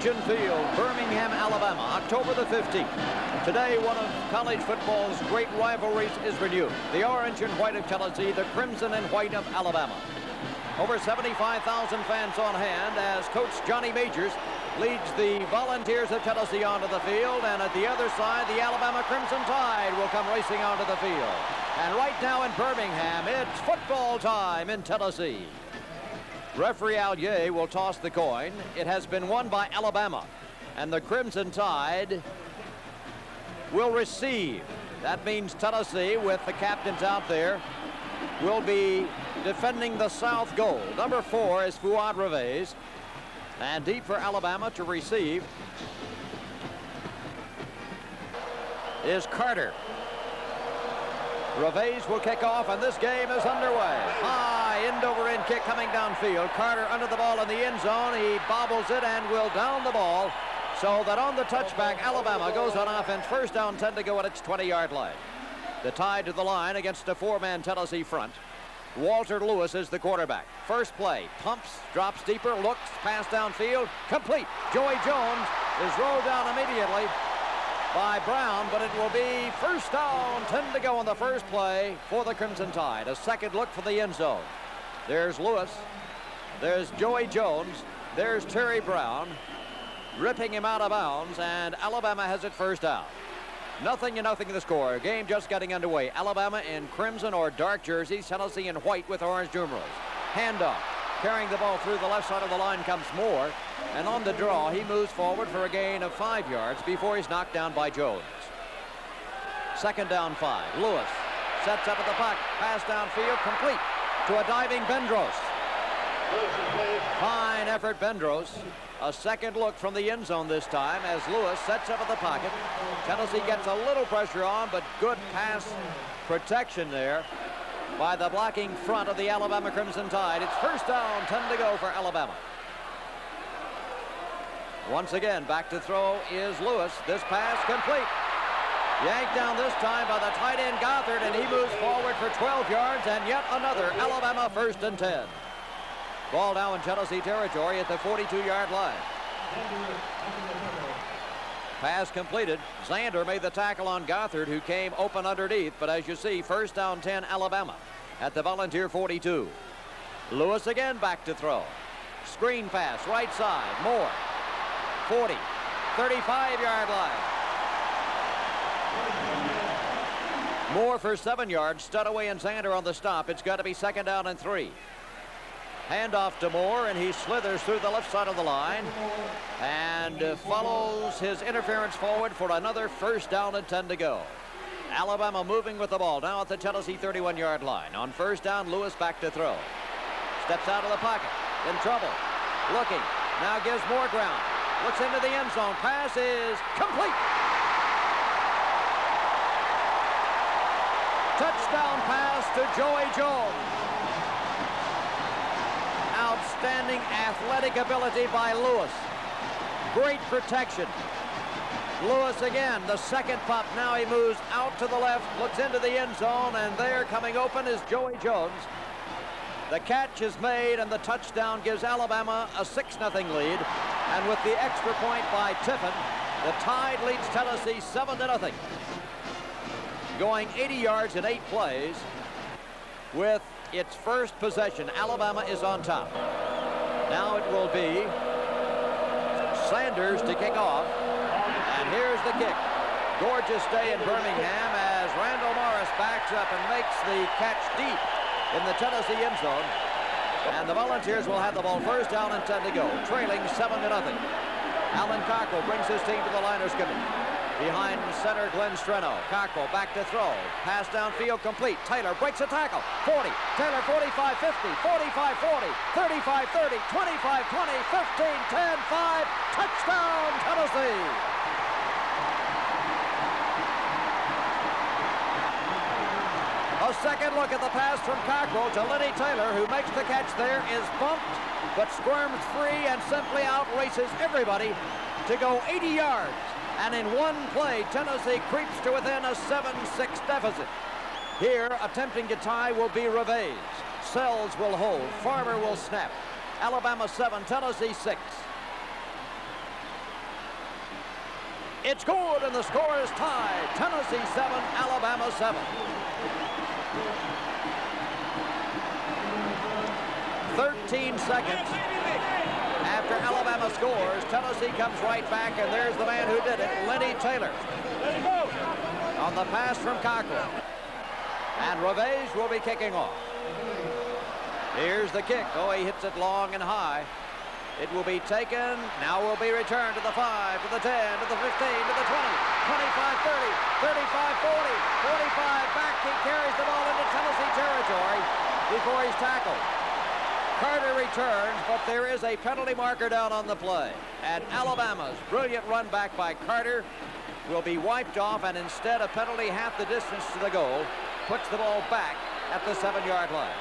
Legion Field, Birmingham, Alabama, October the 15th. Today, one of college football's great rivalries is renewed. The orange and white of Tennessee, the crimson and white of Alabama. Over 75,000 fans on hand as Coach Johnny Majors leads the Volunteers of Tennessee onto the field, and at the other side, the Alabama Crimson Tide will come racing onto the field. And right now in Birmingham, it's football time in Tennessee. Referee Allier will toss the coin. It has been won by Alabama, and the Crimson Tide will receive. That means Tennessee, with the captains out there, will be defending the South goal. Number 4 is Fuad Reveiz, and deep for Alabama to receive is Carter. Reveiz will kick off, and this game is underway. High end-over-end kick coming downfield. Carter under the ball in the end zone. He bobbles it and will down the ball, so that on the touchback, Alabama goes on offense. First down, 10 to go at its 20-yard line. The Tide to the line against a 4-man Tennessee front. Walter Lewis is the quarterback. First play, pumps, drops deeper, looks, pass downfield, complete. Joey Jones is rolled down immediately by Brown, but it will be first down, 10 to go on the first play for the Crimson Tide. A second look for the end zone. There's Lewis. There's Joey Jones. There's Terry Brown ripping him out of bounds, and Alabama has it first down. 0-0 the score. Game just getting underway. Alabama in crimson or dark jerseys, Tennessee in white with orange numerals. Handoff. Carrying the ball through the left side of the line comes Moore, and on the draw he moves forward for a gain of 5 yards before he's knocked down by Jones. Second down 5. Lewis sets up at the pocket. Pass downfield complete to a diving Bendros. Fine effort, Bendros. A second look from the end zone this time as Lewis sets up at the pocket. Tennessee gets a little pressure on, but good pass protection there by the blocking front of the Alabama Crimson Tide. It's first down, 10 to go for Alabama. Once again, back to throw is Lewis. This pass complete. Yanked down this time by the tight end Gothard, and he moves forward for 12 yards, and yet another Alabama first and 10. Ball now in Tennessee territory at the 42-yard line. Pass completed. Zander made the tackle on Gothard, who came open underneath, but as you see, first down 10 Alabama at the Volunteer 42. Lewis again back to throw. Screen pass, right side, Moore. 40, 35-yard line. Moore for 7 yards. Studaway and Zander on the stop. It's got to be second down and 3. Handoff to Moore, and he slithers through the left side of the line and follows his interference forward for another first down and 10 to go. Alabama moving with the ball now at the Tennessee 31-yard line. On first down, Lewis back to throw. Steps out of the pocket. In trouble. Looking. Now gives more ground. Looks into the end zone. Pass is complete. Touchdown pass to Joey Jones. Outstanding athletic ability by Lewis. Great protection. Lewis again, the second pop. Now he moves out to the left, looks into the end zone, and there coming open is Joey Jones. The catch is made, and the touchdown gives Alabama a 6-0 lead. And with the extra point by Tiffin, the Tide leads Tennessee 7-0. Going 80 yards in 8 plays with its first possession. Alabama is on top. Now it will be Sanders to kick off. And here's the kick. Gorgeous day in Birmingham as Randall Morris backs up and makes the catch deep in the Tennessee end zone. And the Volunteers will have the ball first down and 10 to go, trailing 7-0. Alan Cockrell brings his team to the line of scrimmage. Behind center, Glenn Streno. Cockrell back to throw. Pass downfield complete. Taylor breaks a tackle. 40. Taylor 45-50. 45-40. 35-30. 25-20. 15-10-5. Touchdown, Tennessee. A second look at the pass from Cockrell to Lenny Taylor, who makes the catch there, is bumped, but squirms free and simply outraces everybody to go 80 yards. And in one play, Tennessee creeps to within a 7-6 deficit. Here, attempting to tie will be Reveiz. Sells will hold. Farmer will snap. Alabama 7, Tennessee 6. It's good, and the score is tied. Tennessee 7, Alabama 7. 13 seconds after Alabama scores, Tennessee comes right back, and there's the man who did it, Lenny Taylor, on the pass from Cockrell. And Revege will be kicking off. Here's the kick. Oh, he hits it long and high. It will be taken. Now will be returned to the 5, to the 10, to the 15, to the 20, 25, 30, 35, 40, 45 back. He carries the ball into Tennessee territory before he's tackled. Carter returns, but there is a penalty marker down on the play. And Alabama's brilliant run back by Carter will be wiped off, and instead a penalty half the distance to the goal puts the ball back at the 7-yard line.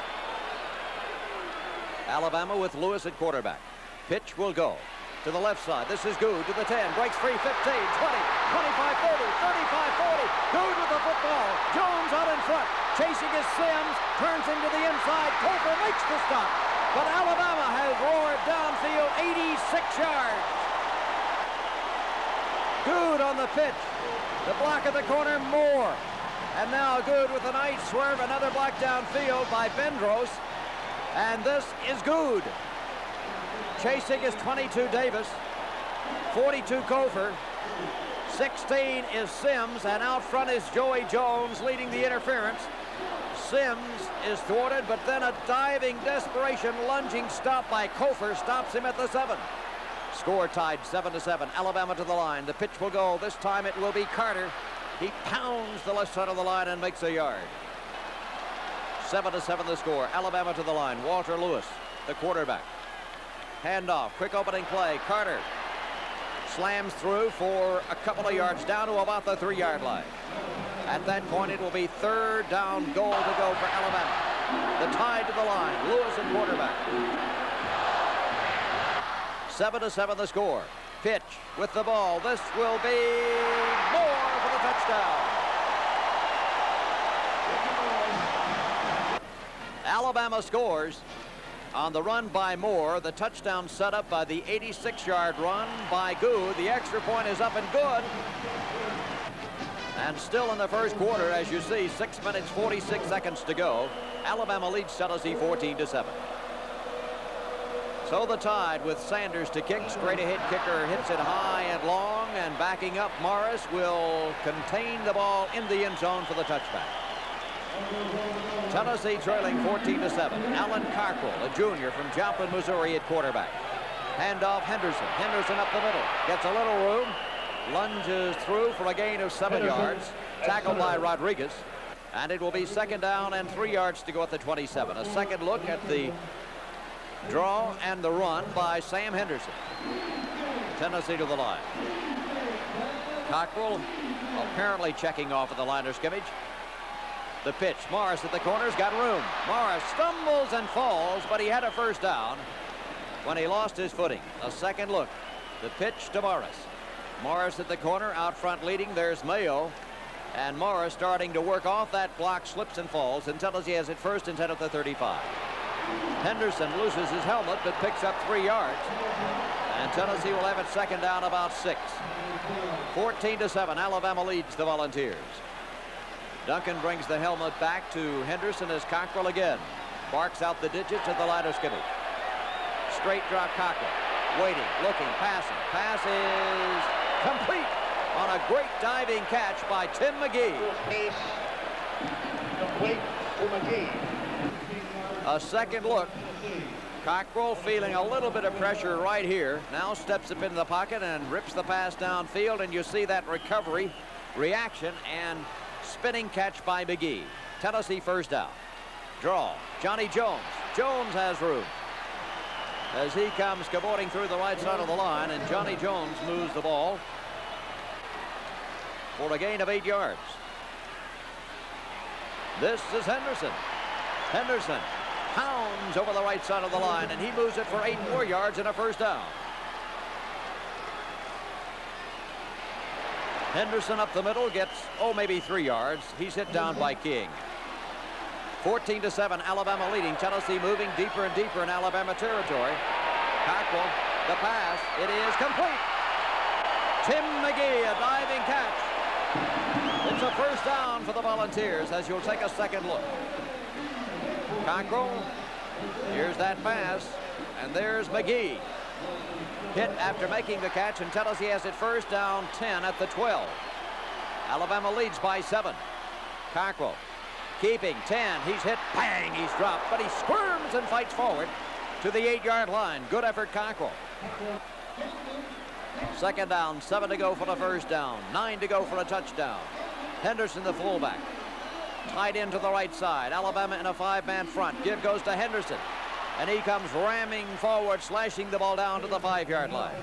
Alabama with Lewis at quarterback. Pitch will go to the left side. This is Good to the 10. Breaks free, 15, 20, 25, 30, 35, 40. Good with the football. Jones out in front. Chasing is Sims. Turns into the inside. Cofer makes the stop. But Alabama has roared downfield 86 yards. Good on the pitch. The block at the corner, Moore. And now Good with a nice swerve. Another block downfield by Bendros. And this is Good. Chasing is 22 Davis, 42 Cofer, 16 is Sims, and out front is Joey Jones leading the interference. Sims is thwarted, but then a diving desperation lunging stop by Cofer stops him at the 7. Score tied 7-7. Alabama to the line. The pitch will go. This time it will be Carter. He pounds the left side of the line and makes a yard. 7-7 the score. Alabama to the line. Walter Lewis, the quarterback. Handoff, quick opening play. Carter slams through for a couple of yards down to about the 3-yard line. At that point, it will be 3rd down goal to go for Alabama. The tie to the line. Lewis at quarterback. 7-7 the score. Pitch with the ball. This will be Moore for the touchdown. Alabama scores on the run by Moore. The touchdown set up by the 86-yard run by Good. The extra point is up and good. And still in the first quarter, as you see, 6 minutes, 46 seconds to go. Alabama leads Tennessee 14-7. So the Tide with Sanders to kick. Straight ahead kicker hits it high and long, and backing up Morris will contain the ball in the end zone for the touchback. Tennessee trailing 14-7. Alan Cockrell, a junior from Joplin, Missouri, at quarterback. Handoff Henderson. Henderson up the middle. Gets a little room. Lunges through for a gain of 7 yards. Tackled by Rodriguez. And it will be 2nd down and 3 yards to go at the 27. A second look at the draw and the run by Sam Henderson. Tennessee to the line. Cockrell apparently checking off at the line of scrimmage. The pitch. Morris at the corner's got room. Morris stumbles and falls, but he had a 1st down when he lost his footing. A second look. The pitch to Morris. Morris at the corner, out front leading. There's Mayo. And Morris starting to work off that block, slips and falls, and Tennessee has it 1st and 10 at the 35. Henderson loses his helmet, but picks up 3 yards. And Tennessee will have it 2nd down, about 6. 14-7. Alabama leads the Volunteers. Duncan brings the helmet back to Henderson as Cockrell again barks out the digits at the line of scrimmage. Straight drop Cockrell. Waiting, looking, passing. Pass is complete on a great diving catch by Tim McGee. Complete to McGee. A second look. Cockrell feeling a little bit of pressure right here. Now steps up into the pocket and rips the pass downfield, and you see that recovery, reaction, and spinning catch by McGee. Tennessee 1st down. Draw. Johnny Jones. Jones has room as he comes cavorting through the right side of the line, and Johnny Jones moves the ball for a gain of 8 yards. This is Henderson. Henderson pounds over the right side of the line, and he moves it for 8 more yards and a 1st down. Henderson up the middle gets, maybe 3 yards. He's hit down by King. 14-7, Alabama leading. Tennessee moving deeper and deeper in Alabama territory. Cockrell, the pass, it is complete. Tim McGee, a diving catch. It's a first down for the Volunteers as you'll take a second look. Cockrell, here's that pass, and there's McGee. Hit after making the catch, and Tennessee has it first down 10 at the 12. Alabama leads by 7. Cockrell keeping 10. He's hit, bang, he's dropped, but he squirms and fights forward to the 8-yard line. Good effort, Cockrell. Second down, 7 to go for the first down, 9 to go for a touchdown. Henderson, the fullback, tied into the right side. Alabama in a 5-man front. Give goes to Henderson, and he comes ramming forward, slashing the ball down to the 5-yard line.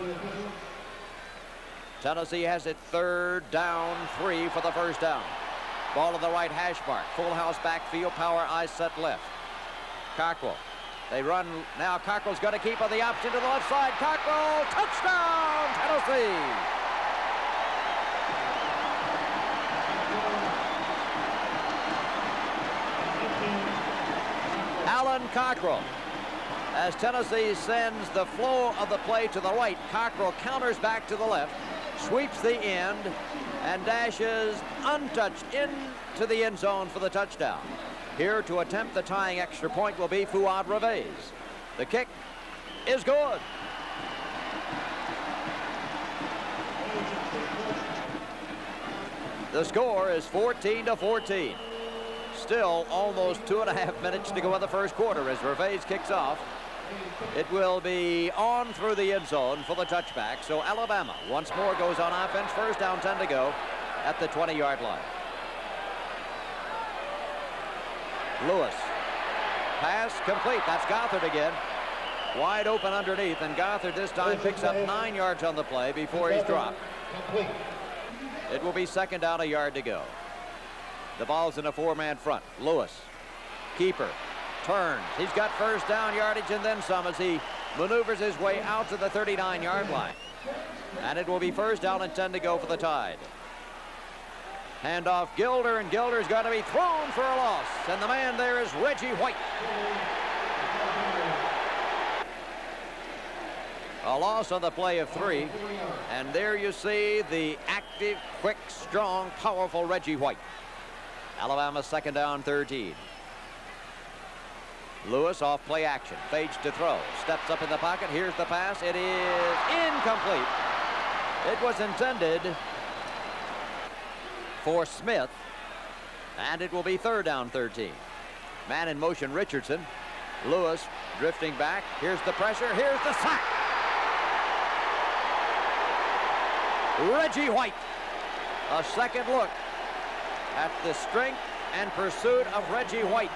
Tennessee has it third down, 3 for the first down. Ball to the right hash mark. Full house backfield, power I set left. Cockrell. They run now. Cockrell's going to keep on the option to the left side. Cockrell, touchdown, Tennessee. Alan Cockrell. As Tennessee sends the flow of the play to the right, Cockrell counters back to the left, sweeps the end, and dashes untouched into the end zone for the touchdown. Here to attempt the tying extra point will be Fuad Reveiz. The kick is good. The score is 14-14. Still almost 2.5 minutes to go in the first quarter as Reveiz kicks off. It will be on through the end zone for the touchback. So Alabama once more goes on offense. First down, 10 to go at the 20-yard line. Lewis. Pass complete. That's Gothard again. Wide open underneath, and Gothard this time picks up 9 yards on the play before he's dropped. It will be second down, 1 yard to go. The ball's in a 4-man front. Lewis, keeper, turns. He's got first down yardage and then some as he maneuvers his way out to the 39-yard line. And it will be first down and 10 to go for the Tide. Handoff Gilder, and Gilder's got to be thrown for a loss. And the man there is Reggie White. A loss on the play of 3. And there you see the active, quick, strong, powerful Reggie White. Alabama second down, 13. Lewis off play action, fades to throw, steps up in the pocket. Here's the pass. It is incomplete. It was intended for Smith, and it will be third down, 13. Man in motion, Richardson. Lewis drifting back. Here's the pressure. Here's the sack. Reggie White. A second look at the strength and pursuit of Reggie White.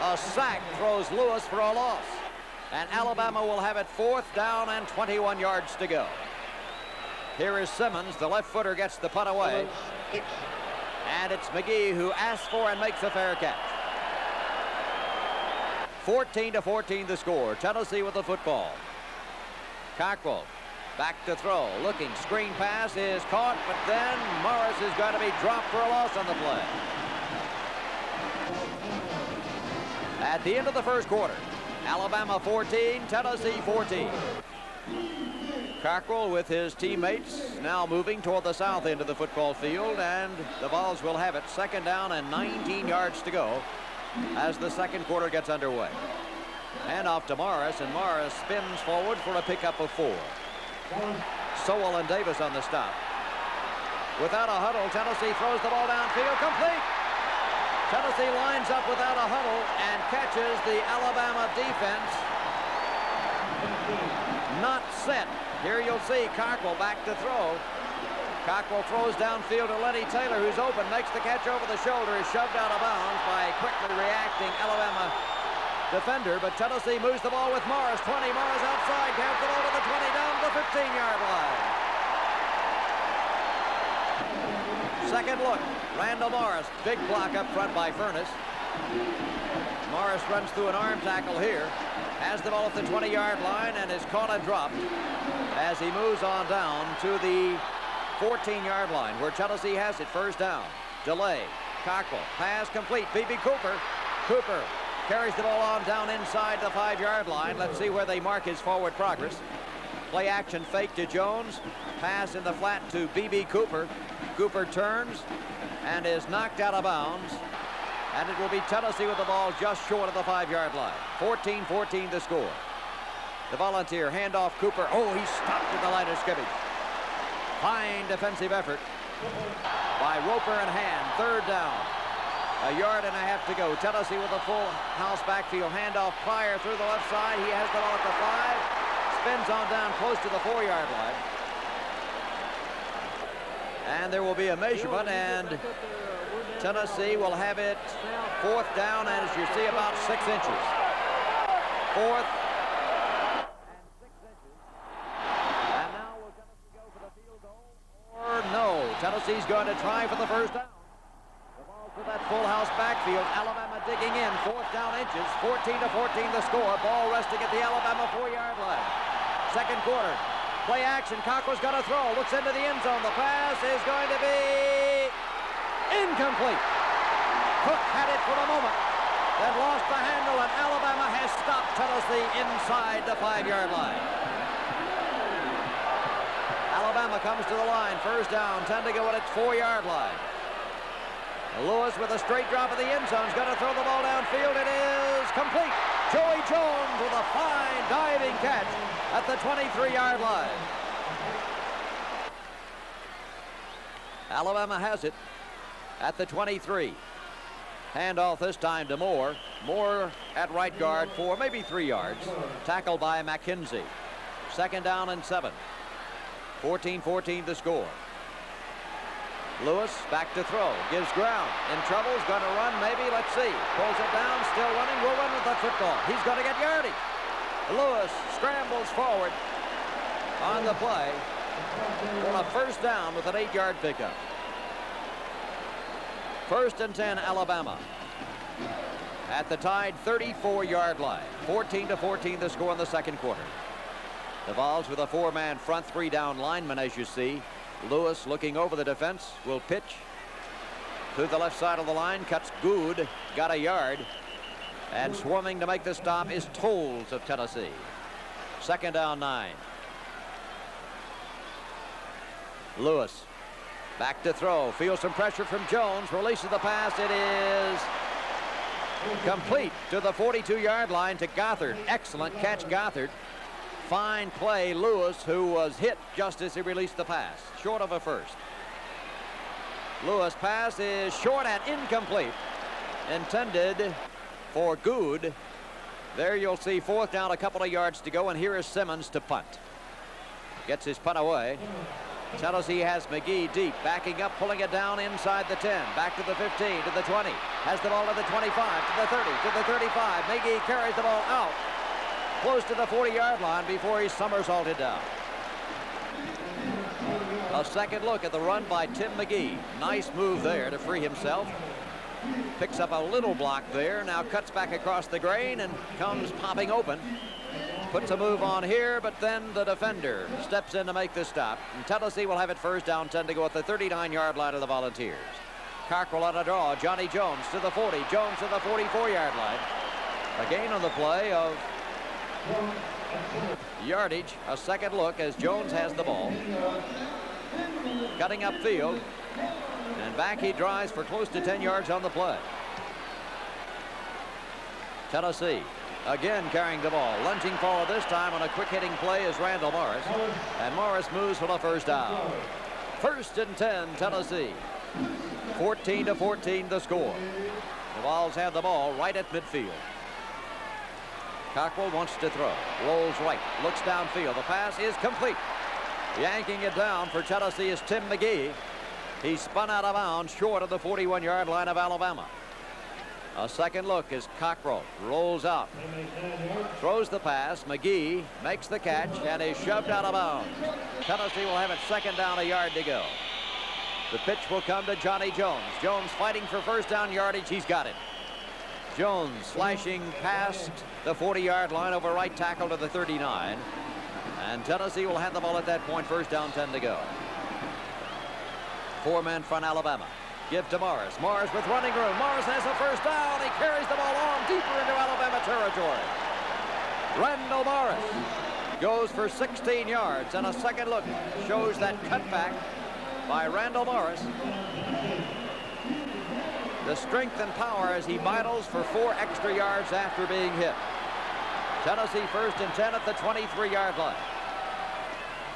A sack throws Lewis for a loss, and Alabama will have it fourth down and 21 yards to go. Here is Simmons. The left footer gets the punt away, and it's McGee who asks for and makes a fair catch. 14-14 the score. Tennessee with the football. Cockrell back to throw, looking, screen pass is caught, but then Morris has got to be dropped for a loss on the play. At the end of the first quarter, Alabama 14, Tennessee 14. Cockrell with his teammates now moving toward the south end of the football field, and the Vols will have it second down and 19 yards to go as the second quarter gets underway. Hand off to Morris, and Morris spins forward for a pickup of 4. Sowell and Davis on the stop. Without a huddle, Tennessee throws the ball downfield, complete. Tennessee lines up without a huddle and catches the Alabama defense not set. Here you'll see Cockrell back to throw. Cockrell throws downfield to Lenny Taylor, who's open, makes the catch over the shoulder, is shoved out of bounds by a quickly reacting Alabama defender, but Tennessee moves the ball with Morris. 20, Morris outside, carries the ball to the 20, down to the 15-yard line. Second look, Randall Morris, big block up front by Furness. Morris runs through an arm tackle here, has the ball at the 20-yard line, and is caught and dropped as he moves on down to the 14-yard line, where Tennessee has it first down. Delay, Cockrell, pass complete, B.B. Cooper. Cooper carries the ball on down inside the 5-yard line. Let's see where they mark his forward progress. Play action fake to Jones. Pass in the flat to B.B. Cooper. Cooper turns and is knocked out of bounds. And it will be Tennessee with the ball just short of the 5-yard line. 14-14 the score. The Volunteer handoff Cooper. Oh, he stopped at the line of scrimmage. Fine defensive effort by Roper and Hand. 3rd down. 1.5 yards to go. Tennessee with a full house backfield. Handoff Pryor through the left side. He has the ball at the 5. Spins on down close to the 4-yard line. And there will be a measurement, and Tennessee will have it 4th down, and as you see, about 6 inches. 4th and 6 inches. And now will Tennessee go for the field goal or no? Tennessee's going to try for the 1st down. The ball to that full house backfield. Alabama digging in. 4th down inches. 14-14 the score. Ball resting at the Alabama 4-yard line. 2nd quarter. Play action. Cockrell's going to throw. Looks into the end zone. The pass is going to be incomplete. Cook had it for a moment, then lost the handle, and Alabama has stopped Tennessee inside the 5-yard line. Alabama comes to the line. 1st down. 10 to go at its 4-yard line. Lewis with a straight drop of the end zone is going to throw the ball downfield. It is complete. Joey Jones with a fine diving catch at the 23-yard line. Alabama has it at the 23. Handoff this time to Moore. Moore at right guard for maybe 3 yards. Tackled by McKenzie. 2nd down and 7. 14-14 the score. Lewis back to throw. Gives ground. In trouble. Is going to run maybe. Let's see. Pulls it down. Still running. Will run with the football. He's going to get yardage. Lewis scrambles forward on the play for a 1st down with an 8-yard pickup. 1st and 10 Alabama at the tied 34-yard line. 14-14 the score in the 2nd quarter. The Vols with a 4-man front, 3 down linemen, as you see. Lewis looking over the defense will pitch to the left side of the line. Cuts good. Got a yard. And swarming to make the stop is Tolles of Tennessee. 2nd down 9. Lewis back to throw. Feels some pressure from Jones. Releases the pass. It is complete to the 42-yard line to Gothard. Excellent catch, Gothard. Fine play, Lewis, who was hit just as he released the pass. Short of a 1st. Lewis' pass is short and incomplete. Intended for Good. There you'll see 4th down, a couple of yards to go, and here is Simmons to punt. Gets his punt away. Tennessee has McGee deep, backing up, pulling it down inside the 10. Back to the 15, to the 20. Has the ball to the 25, to the 30, to the 35. McGee carries the ball out close to the 40-yard line before he's somersaulted down. A second look at the run by Tim McGee. Nice move there to free himself. Picks up a little block there. Now cuts back across the grain and comes popping open. Puts a move on here, but then the defender steps in to make the stop. And Tennessee will have it 1st down, 10 to go at the 39-yard line of the Volunteers. Cockrell on a draw. Johnny Jones to the 40. Jones to the 44-yard line. A gain on the play of yardage. A second look as Jones has the ball. Cutting upfield. And back he drives for close to 10 yards on the play. Tennessee again carrying the ball. Lunging forward this time on a quick hitting play is Randall Morris. And Morris moves for the 1st down. 1st and 10 Tennessee. 14-14 the score. The Vols have the ball right at midfield. Cockrell wants to throw. Rolls right. Looks downfield. The pass is complete. Yanking it down for Tennessee is Tim McGee. He spun out of bounds short of the 41-yard line of Alabama. A second look as Cockrell rolls out. Throws the pass. McGee makes the catch and is shoved out of bounds. Tennessee will have it 2nd down, a yard to go. The pitch will come to Johnny Jones. Jones fighting for 1st down yardage. He's got it. Jones flashing past the 40-yard line over right tackle to the 39. And Tennessee will have the ball at that point. 1st down, 10 to go. 4-man front Alabama. Give to Morris. Morris with running room. Morris has a 1st down. He carries the ball on deeper into Alabama territory. Randall Morris goes for 16 yards, and a second look shows that cutback by Randall Morris. The strength and power as he battles for 4 extra yards after being hit. Tennessee 1st and 10 at the 23-yard line.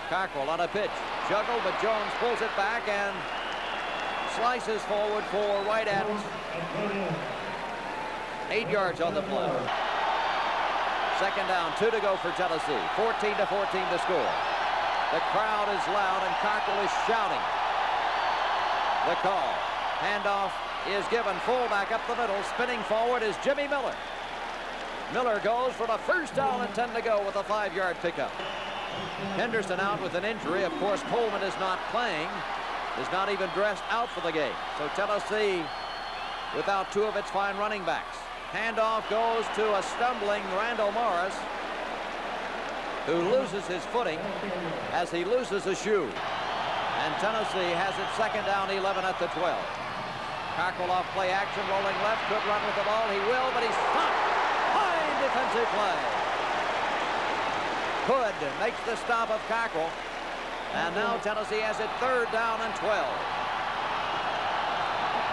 Cockrell on a pitch, juggled, but Jones pulls it back and slices forward for right at 8 yards on the play. Second down, 2 to go for Tennessee. 14-14 to score. The crowd is loud and Cockrell is shouting. The call. Handoff is given. Fullback up the middle. Spinning forward is Jimmy Miller. Miller goes for the first down and 10 to go with a 5-yard pickup. Henderson out with an injury. Of course, Coleman is not playing. Is not even dressed out for the game. So Tennessee without 2 of its fine running backs. Handoff goes to a stumbling Randall Morris, who loses his footing as he loses a shoe. And Tennessee has it second down 11 at the 12. Cockrell off play action, rolling left, could run with the ball. He will, but he's stopped. Fine defensive play. Hood makes the stop of Cockrell. And now Tennessee has it third down and 12.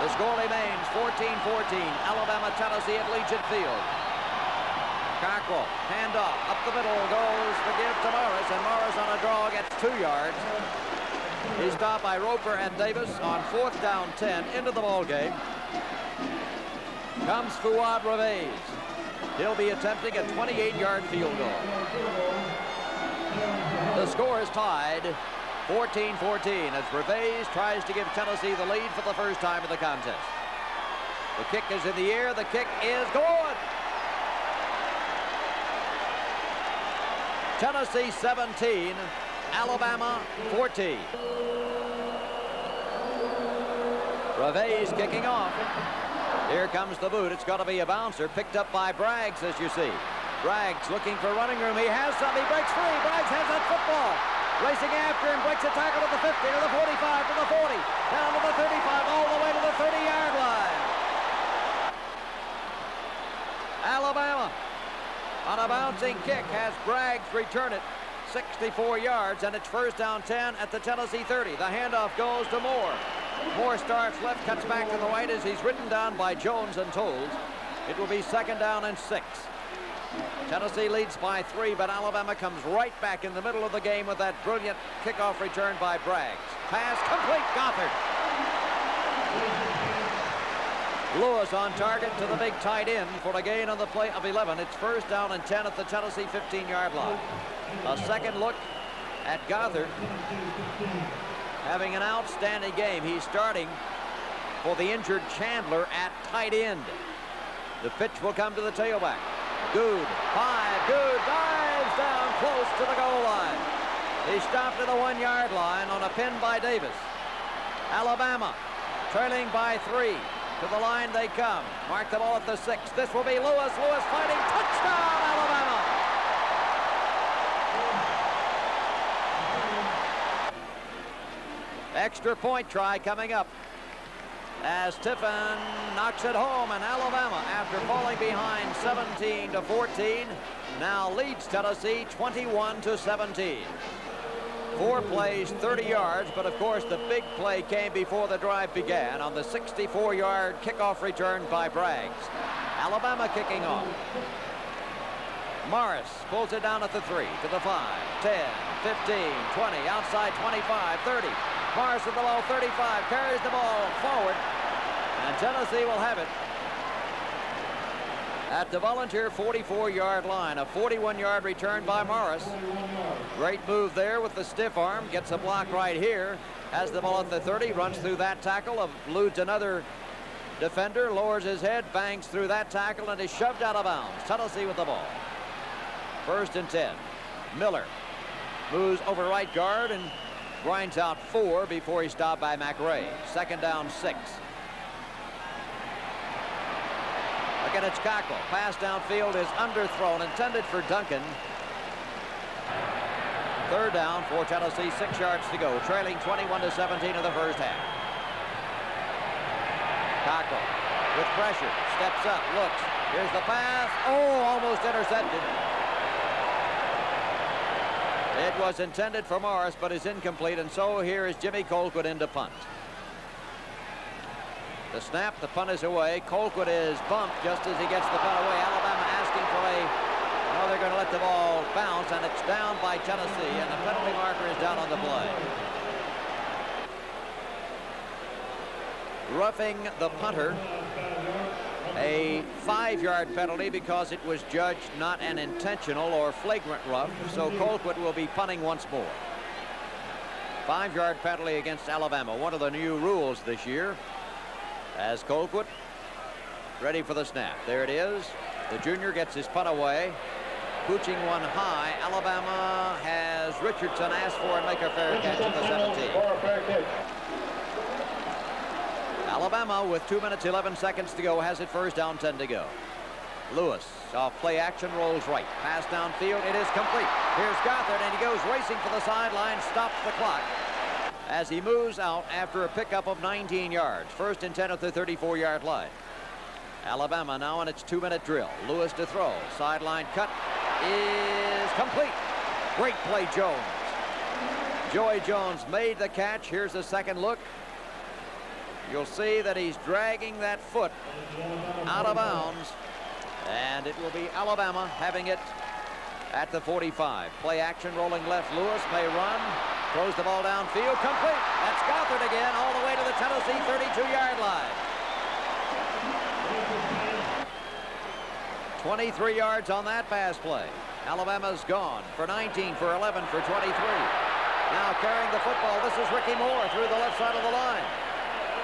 The score remains 14-14. Alabama, Tennessee at Legion Field. Cockrell, handoff, up the middle goes the give to Morris, and Morris on a draw gets 2 yards. He's stopped by Roper and Davis on 4th down 10 into the ball game. Comes Fuad Reveiz. He'll be attempting a 28-yard field goal. The score is tied 14-14 as Reveiz tries to give Tennessee the lead for the first time in the contest. The kick is in the air. The kick is good. Tennessee 17, Alabama 14. Reveiz kicking off. Here comes the boot. It's got to be a bouncer, picked up by Braggs, as you see. Braggs looking for running room. He has some. He breaks free. Braggs has that football. Racing after him, breaks a tackle to the 50, to the 45, to the 40, down to the 35, all the way to the 30-yard line. Alabama on a bouncing kick has Braggs return it 64 yards, and it's first down 10 at the Tennessee 30. The handoff goes to Moore. Moore starts left, cuts back to the right as he's ridden down by Jones and Tolles. It will be second down and 6. Tennessee leads by 3, but Alabama comes right back in the middle of the game with that brilliant kickoff return by Braggs. Pass complete, Gothard. Lewis on target to the big tight end for a gain on the play of 11. It's first down and 10 at the Tennessee 15-yard line. A second look at Gothard having an outstanding game. He's starting for the injured Chandler at tight end. The pitch will come to the tailback. Good, 5, Good dives down close to the goal line. He stopped at the 1-yard line on a pin by Davis. Alabama trailing by 3. To the line they come. Mark the ball at the 6. This will be Lewis. Lewis fighting. Touchdown, Alabama! Extra point try coming up as Tiffin knocks it home, and Alabama, after falling behind 17-14, now leads Tennessee 21-17. 4 plays, 30 yards, but of course the big play came before the drive began on the 64-yard kickoff return by Braggs. Alabama kicking off. Morris pulls it down at the 3, to the 5, 10, 15, 20, outside 25, 30. Morris with the ball, 35, carries the ball forward, and Tennessee will have it at the Volunteer 44-yard line. A 41-yard return by Morris. Great move there with the stiff arm. Gets a block right here. Has the ball at the 30. Runs through that tackle. Eludes another defender. Lowers his head. Bangs through that tackle and is shoved out of bounds. Tennessee with the ball. First and 10. Miller moves over right guard and grinds out 4 before he's stopped by McRae. Second down 6. Again, it's Cockrell. Pass downfield is underthrown, intended for Duncan. Third down for Tennessee, 6 yards to go, trailing 21-17 in the first half. Cockrell with pressure, steps up, looks. Here's the pass. Oh, almost intercepted. It was intended for Morris, but is incomplete, and so here is Jimmy Colquitt in to punt. The snap, the punt is away. Colquitt is bumped just as he gets the punt away. Alabama asking for no, they're going to let the ball bounce, and it's down by Tennessee, and the penalty marker is down on the play. Roughing the punter, a 5-yard penalty because it was judged not an intentional or flagrant rough, so Colquitt will be punting once more. 5-yard penalty against Alabama, one of the new rules this year. As Colquitt ready for the snap. There it is. The junior gets his punt away. Pooching one high. Alabama has Richardson ask for and make a fair catch at the 17. Alabama with 2 minutes 11 seconds to go has it first down, 10 to go. Lewis off play action, rolls right. Pass downfield. It is complete. Here's Gothard, and he goes racing for the sideline, stops the clock as he moves out after a pickup of 19 yards. First and 10 at the 34-yard line. Alabama now on its 2-minute drill. Lewis to throw. Sideline cut is complete. Great play, Jones. Joey Jones made the catch. Here's the second look. You'll see that he's dragging that foot out of bounds, and it will be Alabama having it at the 45. Play action, rolling left. Lewis may run. Throws the ball downfield. Complete. That's Gothard again, all the way to the Tennessee 32-yard line. 23 yards on that pass play. Alabama's gone for 19, for 11, for 23. Now carrying the football, this is Ricky Moore through the left side of the line.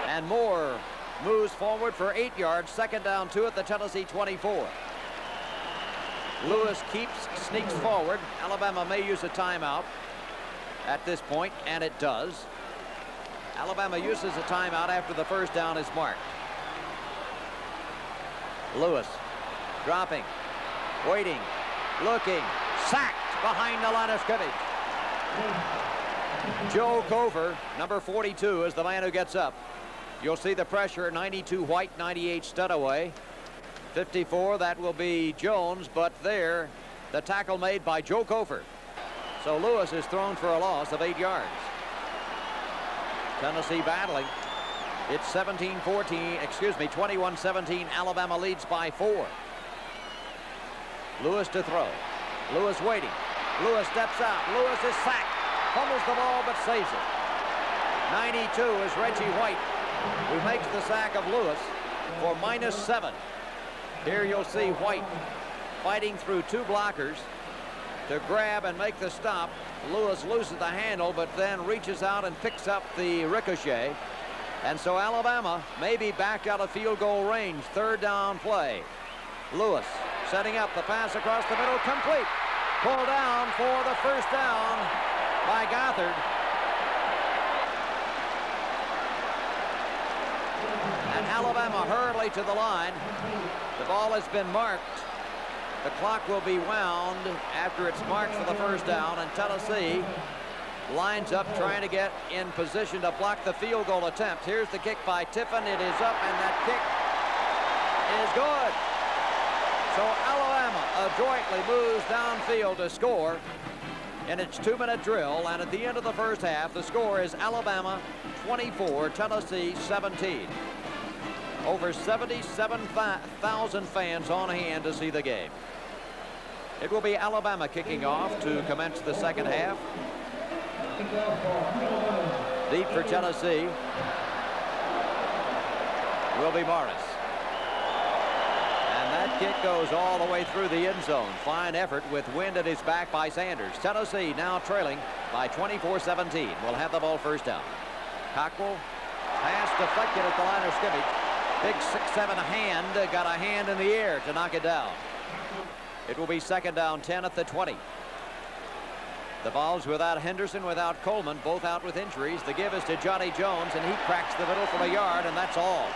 And Moore moves forward for 8 yards, second down 2 at the Tennessee 24. Lewis sneaks forward. Alabama may use a timeout at this point, and it does. Alabama uses a timeout after the first down is marked. Lewis dropping, waiting, looking, sacked behind the line of scrimmage. Joe Cover, number 42, is the man who gets up. You'll see the pressure, 92 White, 98 Studaway. 54, that will be Jones, but there, the tackle made by Joe Cover. So Lewis is thrown for a loss of 8 yards. Tennessee battling. It's 21-17. Alabama leads by 4. Lewis to throw. Lewis waiting. Lewis steps out. Lewis is sacked. Fumbles the ball but saves it. 92 is Reggie White, who makes the sack of Lewis for -7. Here you'll see White fighting through 2 blockers to grab and make the stop. Lewis loses the handle, but then reaches out and picks up the ricochet. And so Alabama may be back out of field goal range. Third down play. Lewis setting up the pass across the middle, complete. Pulled down for the first down by Gothard. And Alabama hurriedly to the line. The ball has been marked. The clock will be wound after it's marked for the first down, and Tennessee lines up trying to get in position to block the field goal attempt. Here's the kick by Tiffin. It is up, and that kick is good. So Alabama adroitly moves downfield to score in its 2-minute drill, and at the end of the first half, the score is Alabama 24, Tennessee 17. Over 77,000 fans on hand to see the game. It will be Alabama kicking off to commence the second half. Deep for Tennessee will be Morris. And that kick goes all the way through the end zone. Fine effort with wind at his back by Sanders. Tennessee now trailing by 24-17. Will have the ball first down. Cockrell, pass deflected at the line of scrimmage. Big 6'7" hand, got a hand in the air to knock it down. It will be second down 10 at the 20. The Vols without Henderson, without Coleman, both out with injuries. The give is to Johnny Jones, and he cracks the middle for a yard, and that's all.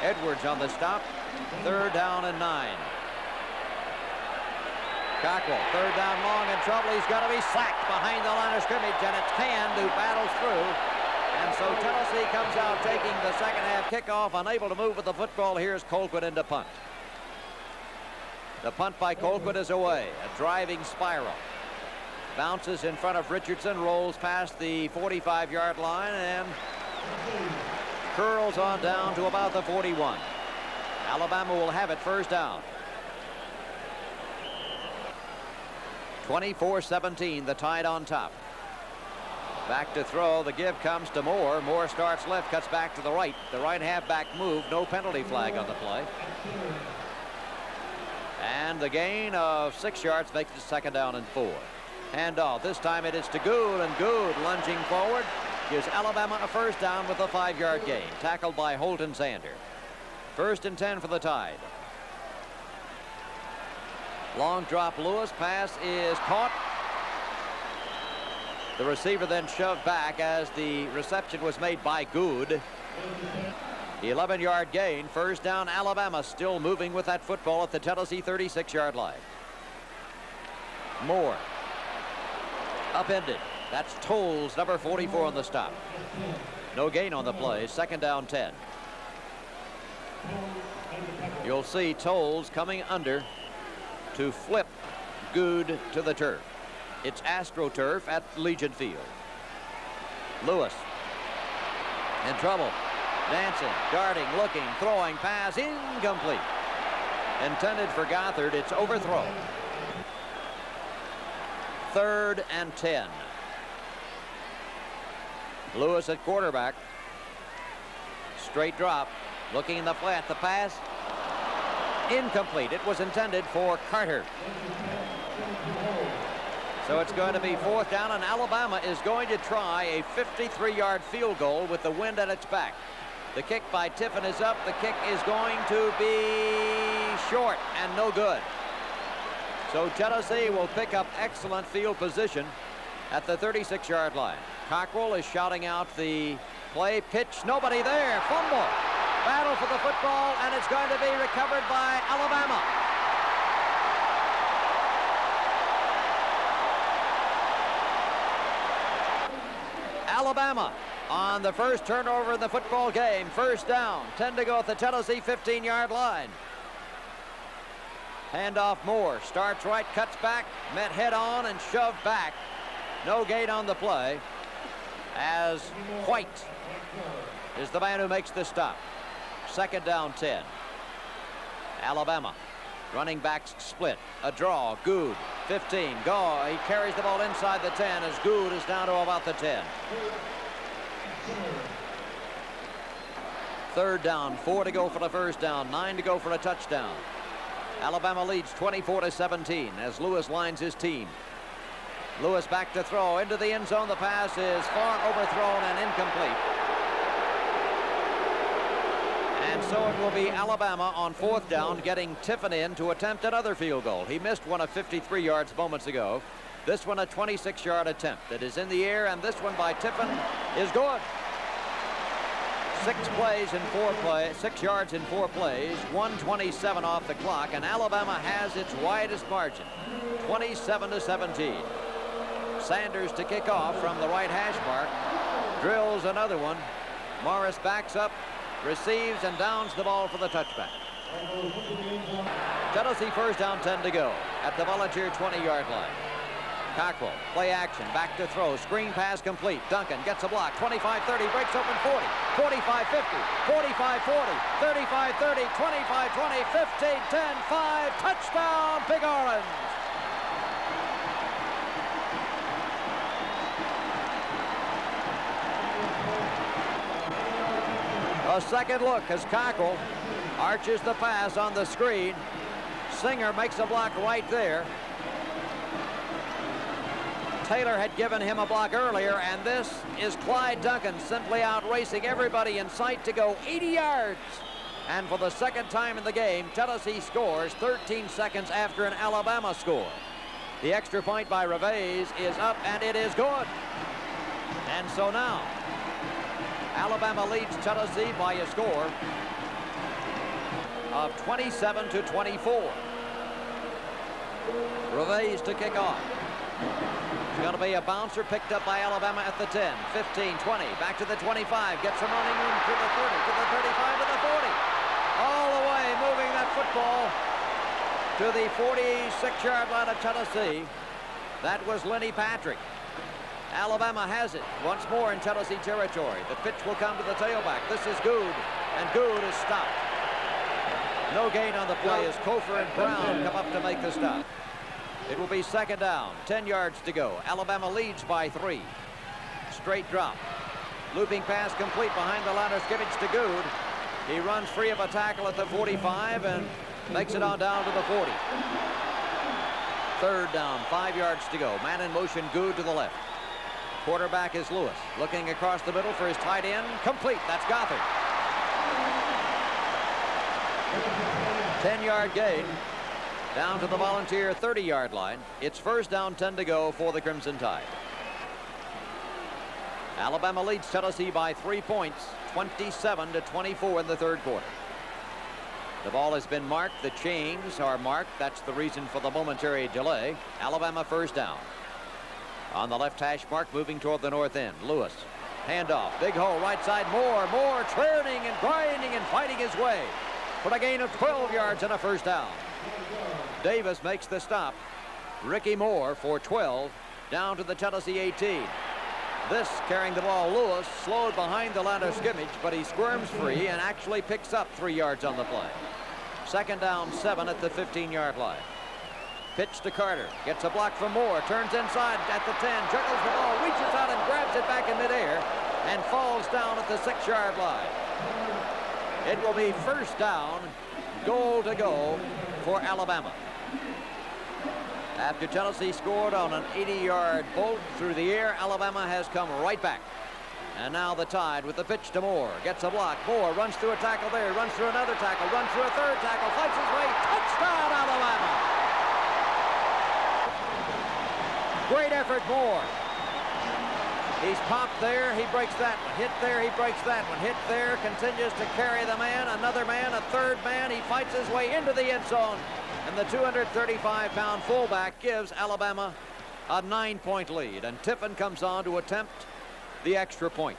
Edwards on the stop. Third down and 9. Cockrell, third down long in trouble. He's got to be sacked behind the line of scrimmage, and it's Hand who battles through. And so Tennessee comes out taking the second half kickoff, unable to move with the football. Here's Colquitt into punt. The punt by Colquitt is away, a driving spiral. Bounces in front of Richardson, rolls past the 45-yard line, and curls on down to about the 41. Alabama will have it first down. 24-17, the Tide on top. Back to throw. The give comes to Moore. Moore starts left, cuts back to the right. The right halfback move. No penalty flag on the play. And the gain of 6 yards makes it 2nd down and 4. Handoff. This time it is to Good, and Good lunging forward gives Alabama a first down with a 5-yard gain. Tackled by Holton Sander. 1st and 10 for the Tide. Long drop Lewis. Pass is caught. The receiver then shoved back as the reception was made by Good. 11-yard gain. First down, Alabama, still moving with that football at the Tennessee 36-yard line. Moore. Upended. That's Tolles, number 44 on the stop. No gain on the play. 2nd down 10. You'll see Tolles coming under to flip Good to the turf. It's AstroTurf at Legion Field. Lewis in trouble. Dancing, darting, looking, throwing, pass, incomplete. Intended for Gothard. It's overthrown. 3rd and 10. Lewis at quarterback. Straight drop. Looking in the flat. The pass. Incomplete. It was intended for Carter. So it's going to be 4th down, and Alabama is going to try a 53-yard field goal with the wind at its back. The kick by Tiffin is up. The kick is going to be short and no good. So Tennessee will pick up excellent field position at the 36-yard line. Cockrell is shouting out the play. Pitch, nobody there. Fumble. Battle for the football, and it's going to be recovered by Alabama. Alabama on the first turnover in the football game. First down, 10 to go at the Tennessee 15-yard line. Handoff Moore. Starts right, cuts back, met head on and shoved back. No gain on the play as White is the man who makes the stop. 2nd down 10. Alabama. Running backs split. A draw. Good. 15. Go. He carries the ball inside the 10 as Good is down to about the 10. 3rd down. 4 to go for the first down. 9 to go for a touchdown. Alabama leads 24-17 as Lewis lines his team. Lewis back to throw into the end zone. The pass is far overthrown and incomplete. And so it will be Alabama on 4th down, getting Tiffin in to attempt another field goal. He missed one of 53 yards moments ago. This one a 26-yard attempt. It is in the air, and this one by Tiffin is good. 6 yards in 4 plays, 1:27 off the clock, and Alabama has its widest margin, 27-17. Sanders to kick off from the right hash mark, drills another one. Morris backs up, receives, and downs the ball for the touchback. Tennessee first down, 10 to go at the Volunteer 20-yard line. Cockrell, play action, back to throw, screen pass complete. Duncan gets a block, 25-30, breaks open 40, 45-50, 45-40, 35-30, 25-20, 15-10, 5, touchdown, Big Orange. A second look as Cockrell arches the pass on the screen. Singer makes a block right there. Taylor had given him a block earlier, and this is Clyde Duncan simply out racing everybody in sight to go 80 yards. And for the second time in the game, Tennessee scores 13 seconds after an Alabama score. The extra point by Reves is up, and it is good. And so now, Alabama leads Tennessee by a score of 27-24. Reves to kick off. It's going to be a bouncer picked up by Alabama at the 10, 15, 20, back to the 25, gets some running room to the 30, to the 35, to the 40. All the way moving that football to the 46-yard line of Tennessee. That was Lenny Patrick. Alabama has it once more in Tennessee territory. The pitch will come to the tailback. This is Good, and Good is stopped. No gain on the play as Kofor and Brown come up to make the stop. It will be second down, 10 yards to go. Alabama leads by 3. Straight drop. Looping pass complete behind the line of scrimmage to Good. He runs free of a tackle at the 45 and makes it on down to the 40. Third down, 5 yards to go. Man in motion, Good to the left. Quarterback is Lewis. Looking across the middle for his tight end. Complete. That's Gothard. 10-yard gain. Down to the Volunteer 30-yard line. It's first down, 10 to go for the Crimson Tide. Alabama leads Tennessee by 3 points, 27-24 in the third quarter. The ball has been marked. The chains are marked. That's the reason for the momentary delay. Alabama first down. On the left hash mark, moving toward the north end. Lewis, handoff, big hole, right side. Moore turning and grinding and fighting his way for a gain of 12 yards and a first down. Davis makes the stop. Ricky Moore for 12 down to the Tennessee 18. This carrying the ball, Lewis, slowed behind the line of scrimmage, but he squirms free and actually picks up 3 yards on the play. Second down, 7 at the 15-yard line. Pitch to Carter, gets a block from Moore, turns inside at the 10, juggles the ball, reaches out and grabs it back in midair and falls down at the 6-yard line. It will be first down, goal to go for Alabama. After Tennessee scored on an 80-yard bolt through the air, Alabama has come right back. And now the Tide with the pitch to Moore. Gets a block. Moore runs through a tackle there, runs through another tackle, runs through a third tackle, fights his way. Touchdown, Alabama! Great effort, Moore. He's popped there, he breaks that one. Hit there, he breaks that one. Hit there, continues to carry the man, another man, a third man. He fights his way into the end zone. And the 235-pound fullback gives Alabama a 9-point lead. And Tiffin comes on to attempt the extra point.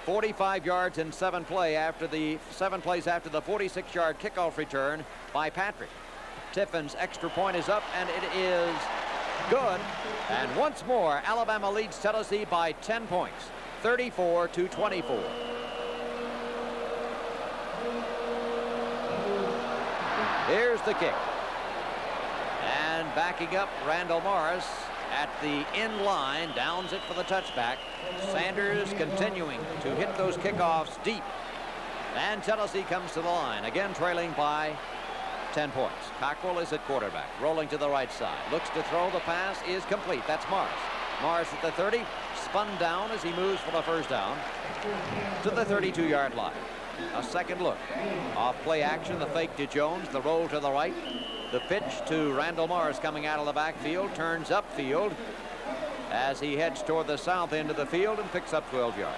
45 yards in 7 plays after the 46-yard kickoff return by Patrick. Tiffin's extra point is up, and it is good. And once more, Alabama leads Tennessee by 10 points, 34-24. Here's the kick. And backing up, Randall Morris at the end line, downs it for the touchback. Sanders continuing to hit those kickoffs deep. And Tennessee comes to the line, again trailing by 10 points. Cockrell is at quarterback, rolling to the right side. Looks to throw, the pass is complete. That's Morris. Morris at the 30, spun down as he moves for the first down to the 32-yard line. A second look. Off play action, the fake to Jones, the roll to the right. The pitch to Randall Morris coming out of the backfield, turns upfield as he heads toward the south end of the field and picks up 12 yards.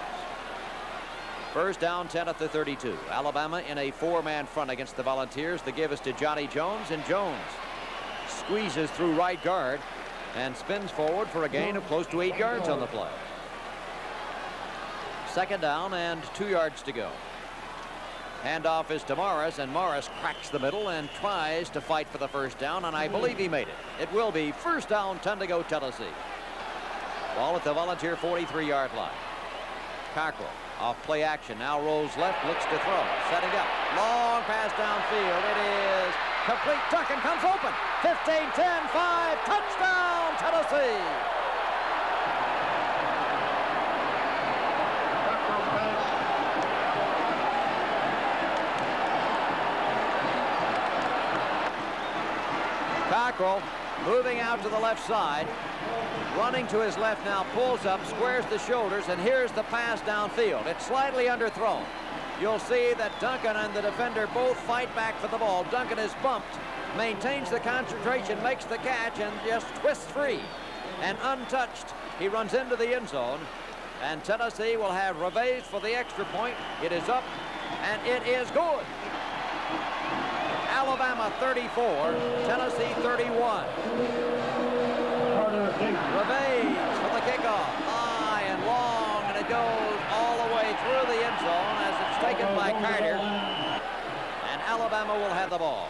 First down, 10 at the 32. Alabama in a 4-man front against the Volunteers. The give is to Johnny Jones, and Jones squeezes through right guard and spins forward for a gain of close to 8 yards on the play. Second down and 2 yards to go. Handoff is to Morris, and Morris cracks the middle and tries to fight for the first down, and I believe he made it. It will be first down, 10 to go, Tennessee. Ball at the Volunteer 43-yard line. Cockrell off play action, now rolls left, looks to throw, setting up, long pass downfield. It is complete. Duncan comes open. 15, 10, 5, touchdown, Tennessee. Cockrell moving out to the left side, running to his left now, pulls up, squares the shoulders, and here's the pass downfield. It's slightly underthrown. You'll see that Duncan and the defender both fight back for the ball. Duncan is bumped, maintains the concentration, makes the catch, and just twists free. And untouched, he runs into the end zone. And Tennessee will have Reves for the extra point. It is up, and it is good. Alabama 34, Tennessee 31. Reves for the kickoff, high and long, and it goes all the way through the end zone as it's taken by Carter, and Alabama will have the ball.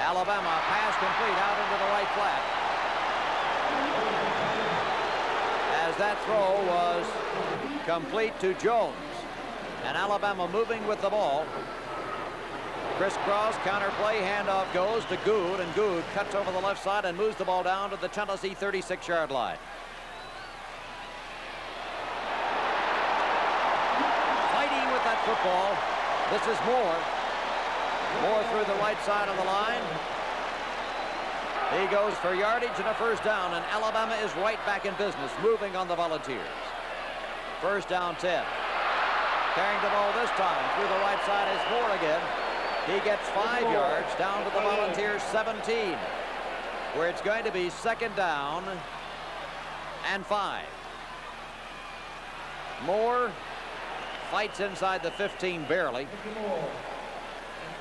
Alabama pass complete out into the right flat. As that throw was complete to Jones. And Alabama moving with the ball. Crisscross, counter play, handoff goes to Good, and Good cuts over the left side and moves the ball down to the Tennessee 36-yard line. Fighting with that football. This is Moore. Moore through the right side of the line. He goes for yardage and a first down, and Alabama is right back in business, moving on the Volunteers. First down 10. Carrying the ball this time through the right side is Moore again. He gets 5 yards down to the Volunteers 17, where it's going to be second down and 5. Moore fights inside the 15 barely.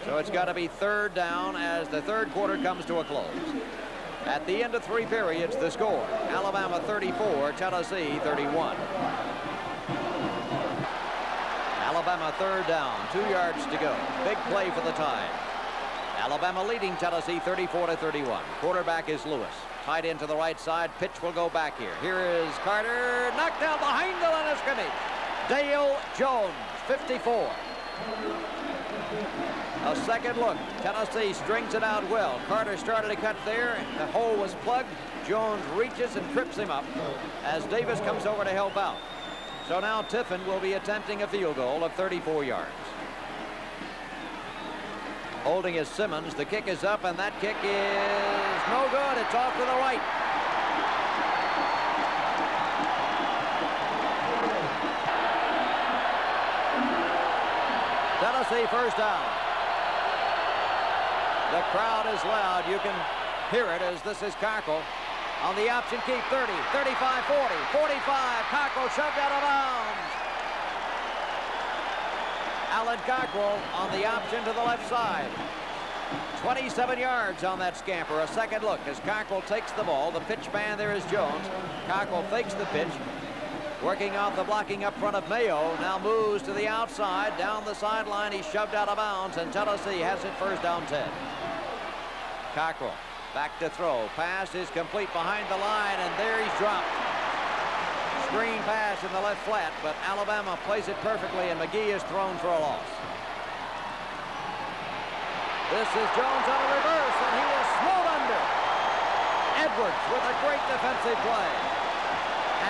So it's got to be third down as the third quarter comes to a close. At the end of 3 periods, the score, Alabama 34, Tennessee 31. Alabama third down, 2 yards to go. Big play for the Tide. Alabama leading Tennessee 34-31. Quarterback is Lewis. Tight end to the right side. Pitch will go back here. Here is Carter. Knocked down behind the line of scrimmage. Dale Jones, 54. A second look. Tennessee strings it out well. Carter started to cut there. The hole was plugged. Jones reaches and trips him up as Davis comes over to help out. So now Tiffin will be attempting a field goal of 34 yards. Holding is Simmons. The kick is up, and that kick is no good. It's off to the right. Tennessee first down. The crowd is loud. You can hear it as this is Cockrell on the option keep. 30, 35, 40, 45. Cockrell shoved out of bounds. Alan Cockrell on the option to the left side. 27 yards on that scamper. A second look as Cockrell takes the ball. The pitch man there is Jones. Cockrell fakes the pitch. Working off the blocking up front of Mayo. Now moves to the outside. Down the sideline. He's shoved out of bounds, and Tennessee has it first down 10. Cockrell back to throw. Pass is complete behind the line, and there he's dropped. Screen pass in the left flat, but Alabama plays it perfectly, and McGee is thrown for a loss. This is Jones on a reverse, and he is slowed under. Edwards with a great defensive play.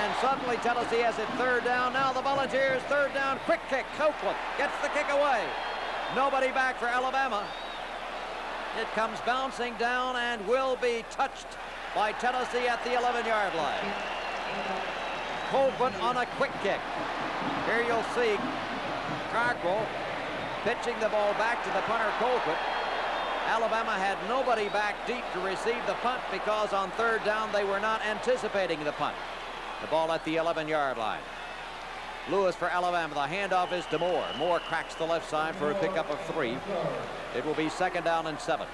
And suddenly Tennessee has it third down. Now the Volunteers third down. Quick kick. Copeland gets the kick away. Nobody back for Alabama. It comes bouncing down and will be touched by Tennessee at the 11-yard line. Copeland on a quick kick. Here you'll see Cockrell pitching the ball back to the punter Colquitt. Alabama had nobody back deep to receive the punt because on third down they were not anticipating the punt. The ball at the 11-yard line. Lewis for Alabama. The handoff is to Moore. Moore cracks the left side for a pickup of 3. It will be second down and 7.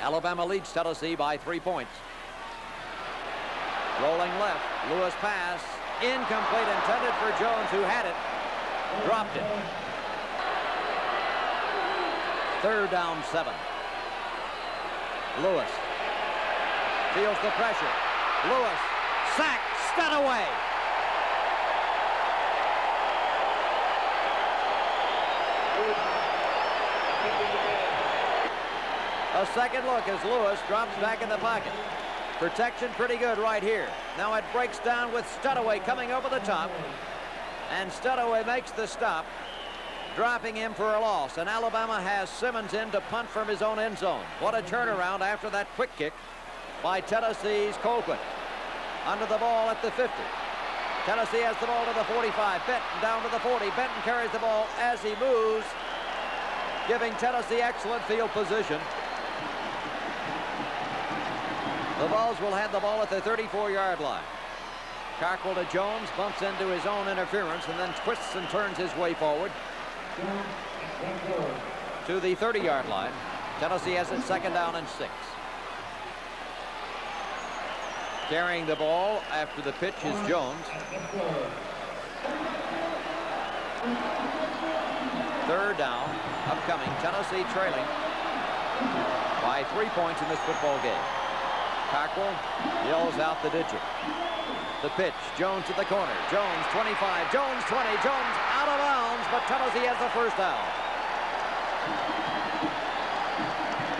Alabama leads Tennessee by 3 points. Rolling left. Lewis pass. Incomplete, intended for Jones, who had it. Dropped it. Third down 7. Lewis feels the pressure. Lewis sacked. Studaway. A second look as Lewis drops back in the pocket. Protection pretty good right here. Now it breaks down with Studaway coming over the top. And Studaway makes the stop, dropping him for a loss. And Alabama has Simmons in to punt from his own end zone. What a turnaround after that quick kick by Tennessee's Colquitt. Under the ball at the 50. Tennessee has the ball to the 45. Benton down to the 40. Benton carries the ball as he moves, giving Tennessee excellent field position. The Vols will have the ball at the 34-yard line. Cockrell to Jones, bumps into his own interference, and then twists and turns his way forward to the 30-yard line. Tennessee has it second down and 6. Carrying the ball after the pitch is Jones. Third down, upcoming. Tennessee trailing by 3 points in this football game. Cockrell yells out the digit. The pitch, Jones to the corner. Jones 25, Jones 20, Jones out of bounds, but Tennessee has the first down.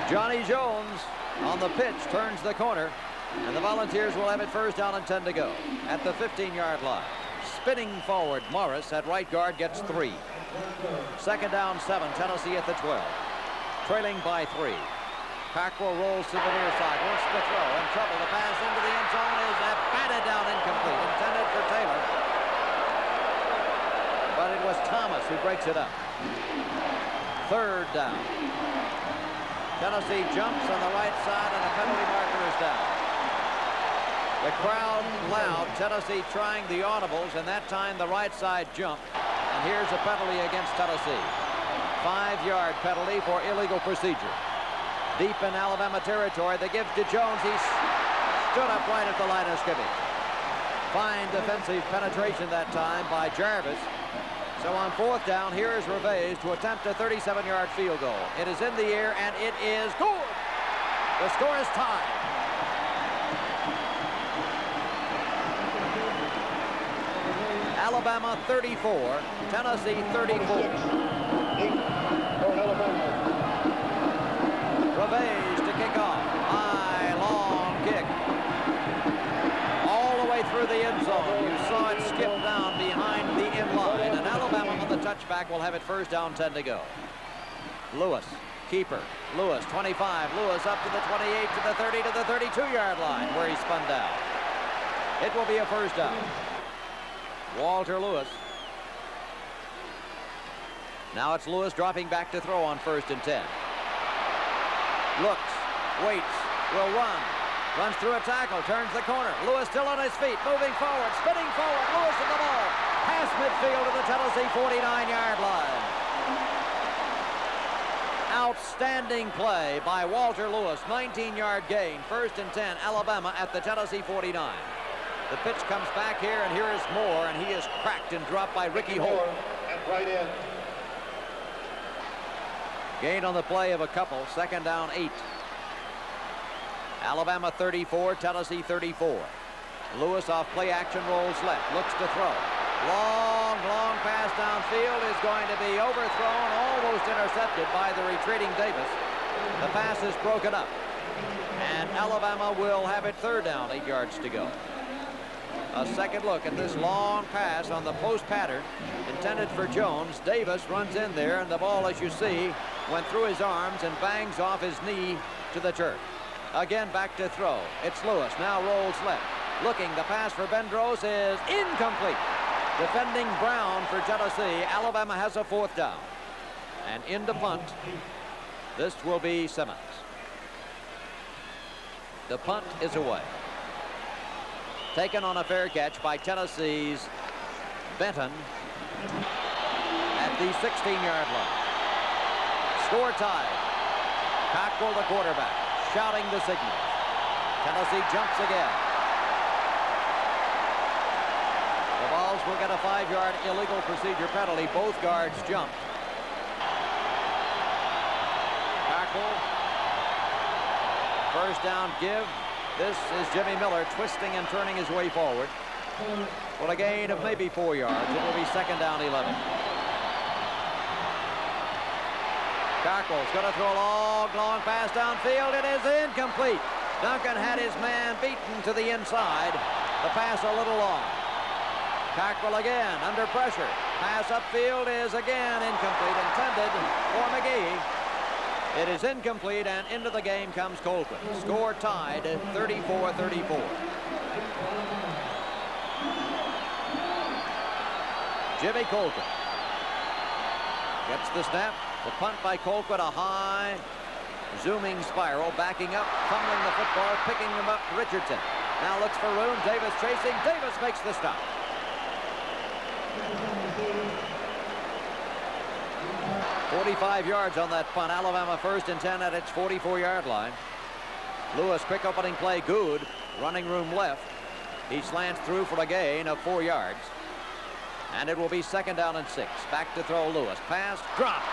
Johnny Jones on the pitch turns the corner, and the Volunteers will have it first down and 10 to go at the 15-yard line. Spinning forward, Morris at right guard gets 3. Second down, 7, Tennessee at the 12. Trailing by 3. Cockrell rolls to the near side, wants to throw, in trouble. The pass into the end zone is batted down incomplete, intended for Taylor. But it was Thomas who breaks it up. Third down. Tennessee jumps on the right side, and a penalty marker is down. The crowd loud, Tennessee trying the audibles, and that time the right side jump. And here's a penalty against Tennessee. 5-yard penalty for illegal procedure. Deep in Alabama territory, they give to Jones. He stood up right at the line of scrimmage. Fine defensive penetration that time by Jarvis. So on fourth down, here is Reveiz to attempt a 37-yard field goal. It is in the air, and it is good. The score is tied. Alabama 34, Tennessee 34. Reveiz to kick off. High, long kick. All the way through the end zone. You saw it skip down behind the end line. And Alabama on the touchback will have it first down, 10 to go. Lewis, keeper. Lewis, 25. Lewis up to the 28, to the 30, to the 32-yard line where he spun down. It will be a first down. Walter Lewis. Now it's Lewis dropping back to throw on 1st and 10. Looks, waits, will run. Runs through a tackle, turns the corner. Lewis still on his feet, moving forward, spinning forward. Lewis in the ball. Past midfield to the Tennessee 49-yard line. Outstanding play by Walter Lewis. 19-yard gain. 1st and 10, Alabama at the Tennessee 49. The pitch comes back here, and here is Moore, and he is cracked and dropped by Ricky Holt. Right in. Gain on the play of a couple. 2nd down, 8. Alabama 34, Tennessee 34. Lewis off play action, rolls left, looks to throw. Long pass downfield is going to be overthrown, almost intercepted by the retreating Davis. The pass is broken up, and Alabama will have it 3rd down, 8 yards to go. A second look at this long pass on the post pattern intended for Jones. Davis runs in there, and the ball, as you see, went through his arms and bangs off his knee to the turf. Again, back to throw. It's Lewis, now rolls left. Looking, the pass for Bendros is incomplete. Defending Brown for Tennessee. Alabama has a 4th down. And into punt, this will be Simmons. The punt is away. Taken on a fair catch by Tennessee's Benton at the 16-yard line. Score tied. Cockrell, the quarterback, shouting the signal. Tennessee jumps again. The Vols will get a 5-yard illegal procedure penalty. Both guards jumped. Cockrell. First down give. This is Jimmy Miller twisting and turning his way forward. For a gain of maybe 4 yards. It will be 2nd down, 11. Cockrell's going to throw a long pass downfield. It is incomplete. Duncan had his man beaten to the inside. The pass a little long. Cockrell again under pressure. Pass upfield is again incomplete, intended for McGee. It is incomplete, and into the game comes Colquitt. Score tied at 34-34. Jimmy Colquitt gets the snap. The punt by Colquitt, a high zooming spiral, backing up, fumbling the football, picking him up, Richardson. Now looks for room. Davis chasing. Davis makes the stop. "45 yards on that punt. Alabama 1st and 10 at its 44-yard line. Lewis, quick opening play, good. Running room left. He slants through for a gain of 4 yards. And it will be 2nd down and 6. Back to throw Lewis. Pass dropped.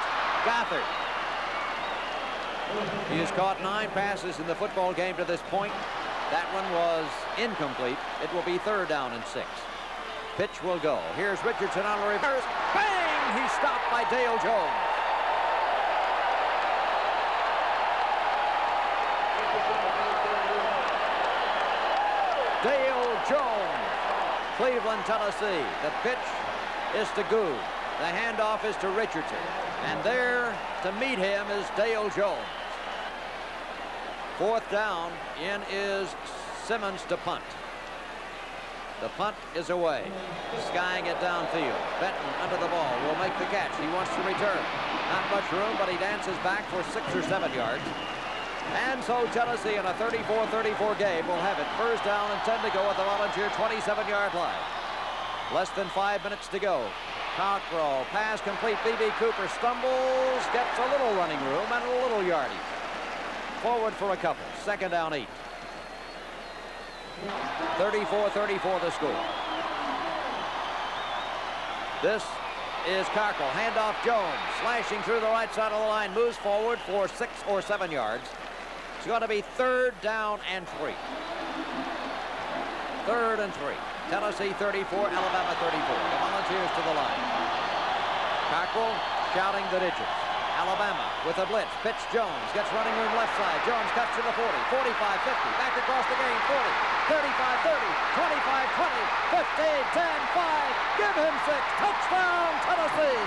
Gothard. He has caught 9 passes in the football game to this point. That one was incomplete. It will be 3rd down and 6. Pitch will go. Here's Richardson on a reverse. Bang! He's stopped by Dale Jones. Dale Jones, Cleveland, Tennessee. The pitch is to Good. The handoff is to Richardson. And there to meet him is Dale Jones. 4th down. In is Simmons to punt. The punt is away. Skying it downfield. Benton under the ball will make the catch. He wants to return. Not much room, but he dances back for 6 or 7 yards. And so Tennessee in a 34-34 game will have it. 1st down and 10 to go at the Volunteer 27-yard line. Less than 5 minutes to go. Cockrell, pass complete. B.B. Cooper stumbles, gets a little running room and a little yardage. Forward for a couple. 2nd down 8. 34-34 the score. This is Cockrell. Handoff Jones. Slashing through the right side of the line. Moves forward for 6 or 7 yards. It's going to be 3rd down and 3. 3rd and 3. Tennessee 34, Alabama 34. The Volunteers to the line. Cockrell shouting the digits. Alabama with a blitz. Pitch Jones. Gets running room left side. Jones cuts to the 40, 45, 50. Back across the game. 40, 35, 30, 25, 20, 15, 10, 5. Give him 6. Touchdown, Tennessee.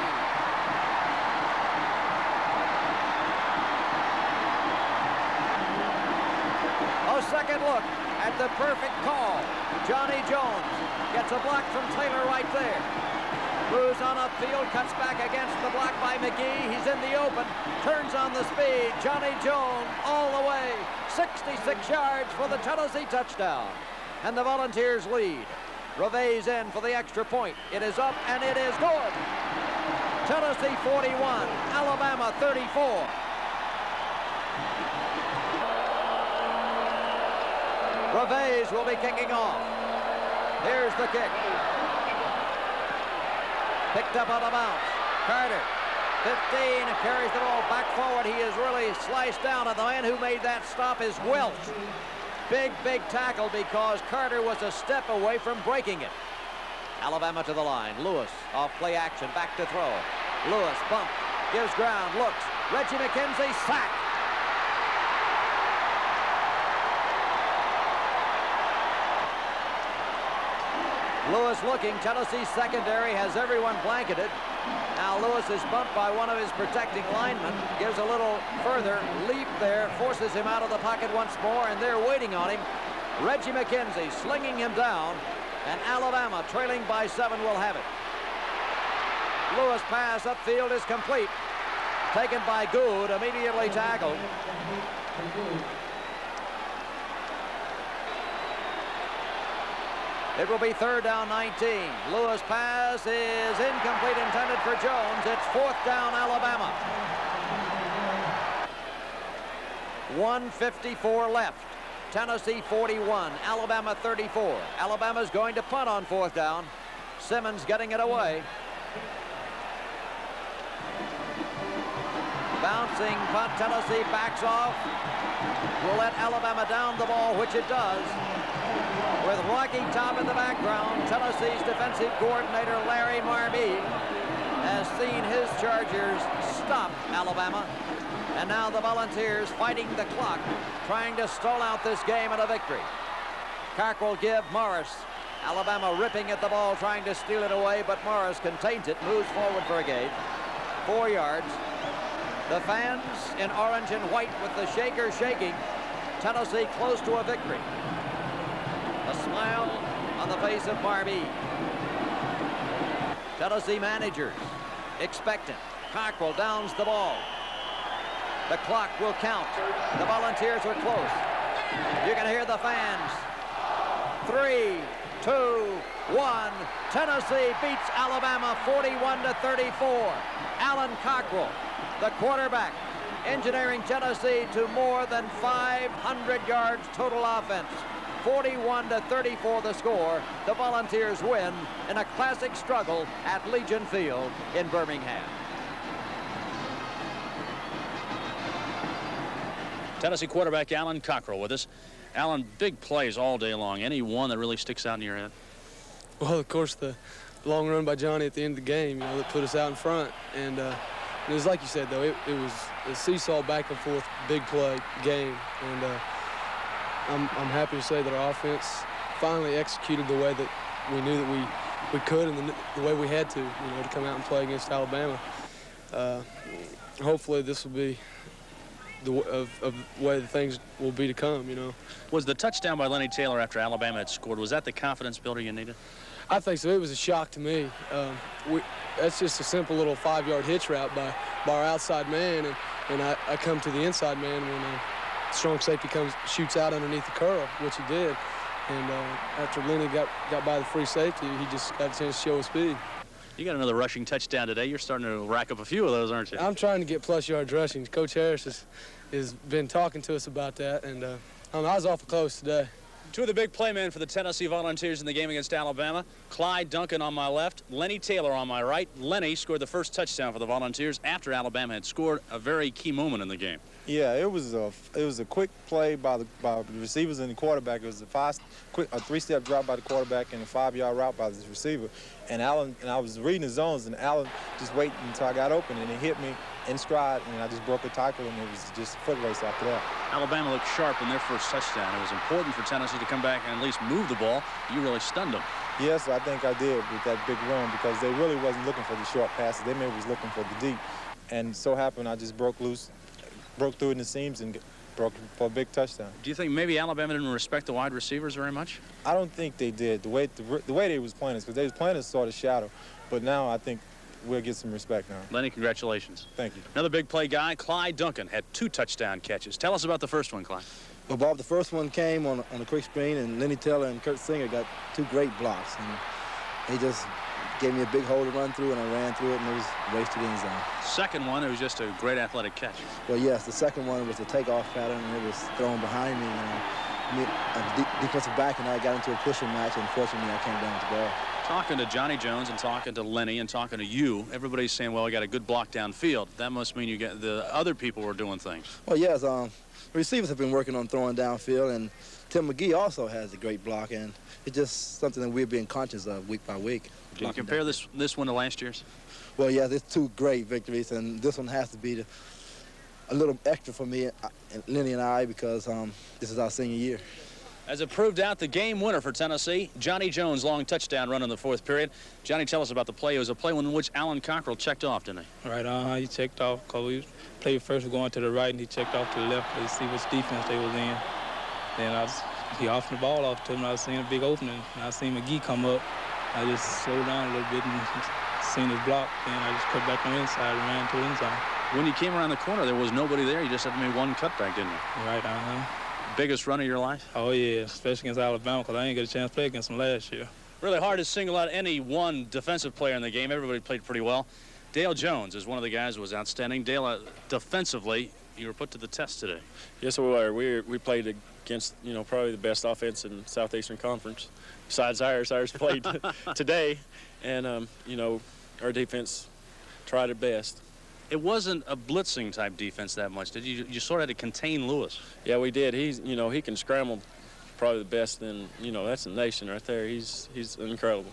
A second look at the perfect call. Johnny Jones gets a block from Taylor right there. Moves on upfield, cuts back against the block by McGee. He's in the open, turns on the speed. Johnny Jones all the way. 66 yards for the Tennessee touchdown. And the Volunteers lead. Reve's in for the extra point. It is up and it is good. Tennessee 41, Alabama 34. Reve's will be kicking off. Here's the kick. Picked up on a bounce. Carter, 15, and carries the ball back forward. He is really sliced down, and the man who made that stop is Welch. Big tackle because Carter was a step away from breaking it. Alabama to the line. Lewis off play action, back to throw. Lewis bump, gives ground, looks. Reggie McKenzie sacked. Lewis looking. Tennessee's secondary has everyone blanketed. Now Lewis is bumped by one of his protecting linemen. Gives a little further leap there. Forces him out of the pocket once more, and they're waiting on him. Reggie McKenzie slinging him down. And Alabama, trailing by 7, will have it. Lewis pass upfield is complete. Taken by Good, immediately tackled. It will be 3rd down 19. Lewis pass is incomplete, intended for Jones. It's 4th down Alabama. 1:54 left. Tennessee 41, Alabama 34. Alabama's going to punt on 4th down. Simmons getting it away. Bouncing punt, Tennessee backs off. Will let Alabama down the ball, which it does. With Rocky Top in the background, Tennessee's defensive coordinator Larry Marby has seen his Chargers stop Alabama. And now the Volunteers fighting the clock, trying to stall out this game and a victory. Cockrell give Morris. Alabama ripping at the ball, trying to steal it away, but Morris contains it, moves forward for a gain. 4 yards. The fans in orange and white with the shaker shaking. Tennessee close to a victory. A smile on the face of Marby. Tennessee managers expectant. Cockrell downs the ball. The clock will count. The Volunteers are close. You can hear the fans. 3, 2, 1. Tennessee beats Alabama 41-34. Alan Cockrell, the quarterback, engineering Tennessee to more than 500 yards total offense. 41-34 the score. The Volunteers win in a classic struggle at Legion Field in Birmingham. Tennessee quarterback Alan Cockrell with us. Alan, big plays all day long. Any one that really sticks out in your head? Well, of course, the long run by Johnny at the end of the game, you know, that put us out in front. And it was like you said, though, it was a seesaw back and forth, big play game. And I'm happy to say that our offense finally executed the way that we knew that we could and the way we had to, you know, to come out and play against Alabama. Hopefully this will be the way the things will be to come, you know. Was the touchdown by Lenny Taylor after Alabama had scored, was that the confidence builder you needed? I think so. It was a shock to me. That's just a simple little 5-yard hitch route by our outside man, and I come to the inside man when strong safety shoots out underneath the curl, which he did. And after Lenny got by the free safety, he just got a chance to show his speed. You got another rushing touchdown today. You're starting to rack up a few of those, aren't you? I'm trying to get plus yards rushing. Coach Harris has been talking to us about that, and I was awful close today. Two of the big playmen for the Tennessee Volunteers in the game against Alabama. Clyde Duncan on my left, Lenny Taylor on my right. Lenny scored the first touchdown for the Volunteers after Alabama had scored, a very key moment in the game. Yeah, it was a quick play by the receivers and the quarterback. It was a 3-step drop by the quarterback and a 5-yard route by the receiver. And I was reading the zones, and Allen just waited until I got open, and it hit me in stride, and I just broke a tackle, and it was just a foot race after that. Alabama looked sharp in their first touchdown. It was important for Tennessee to come back and at least move the ball. You really stunned them. Yes, I think I did with that big run because they really wasn't looking for the short passes. They maybe was looking for the deep. And so happened I just broke through in the seams and broke for a big touchdown. Do you think maybe Alabama didn't respect the wide receivers very much? I don't think they did. The way they was playing is because they was playing a sort of shadow. But now I think we'll get some respect now. Lenny, congratulations. Thank you. Another big play guy, Clyde Duncan, had 2 touchdown catches. Tell us about the first one, Clyde. Well, Bob, the first one came on a quick screen, and Lenny Taylor and Kurt Singer got 2 great blocks. And they just gave me a big hole to run through, and I ran through it, and it was race to the end zone. Second one, it was just a great athletic catch. Well, yes, the second one was a takeoff pattern, and it was thrown behind me. And a defensive back and I got into a pushing match, and unfortunately, I came down with the ball. Talking to Johnny Jones and talking to Lenny and talking to you, everybody's saying, well, we got a good block downfield. That must mean you get the other people were doing things. Well, yes, receivers have been working on throwing downfield, and Tim McGee also has a great block, and it's just something that we're being conscious of week by week. Can you compare this one to last year's? Well, yeah, there's 2 great victories, and this one has to be a little extra for me, Lenny and I, because this is our senior year. As it proved out, the game winner for Tennessee, Johnny Jones, long touchdown run in the 4th period. Johnny, tell us about the play. It was a play in which Alan Cockrell checked off, didn't he? Right, he checked off because we played first going to the right, and he checked off to the left to see which defense they was in. Then he offed the ball off to him, and I was seeing a big opening. And I seen McGee come up. I just slowed down a little bit and seen his block. Then I just cut back on the inside and ran to the end zone. When you came around the corner, there was nobody there. You just had to make one cutback, didn't you? Right, Biggest run of your life? Oh, yeah, especially against Alabama, because I didn't get a chance to play against them last year. Really hard to single out any one defensive player in the game. Everybody played pretty well. Dale Jones is one of the guys who was outstanding. Dale, defensively, you were put to the test today. Yes, we were. We played against, probably the best offense in Southeastern Conference. Besides ours played today, and, our defense tried it best. It wasn't a blitzing type defense that much, did you? You sort of had to contain Lewis. Yeah, we did. He's, he can scramble probably the best in, that's a nation right there. He's incredible.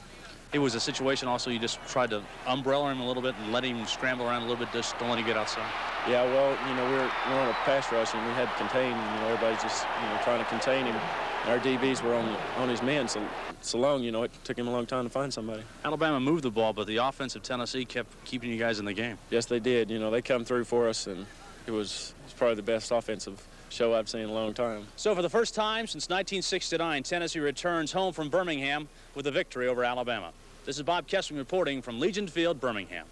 It was a situation also you just tried to umbrella him a little bit and let him scramble around a little bit, just don't let him get outside. Yeah, well, we're on a pass rush, and we had to contain, everybody's just, trying to contain him. Our DBs were on his men so long, it took him a long time to find somebody. Alabama moved the ball, but the offense of Tennessee kept keeping you guys in the game. Yes, they did. They come through for us, and it was probably the best offensive show I've seen in a long time. So for the first time since 1969, Tennessee returns home from Birmingham with a victory over Alabama. This is Bob Kessling reporting from Legion Field, Birmingham.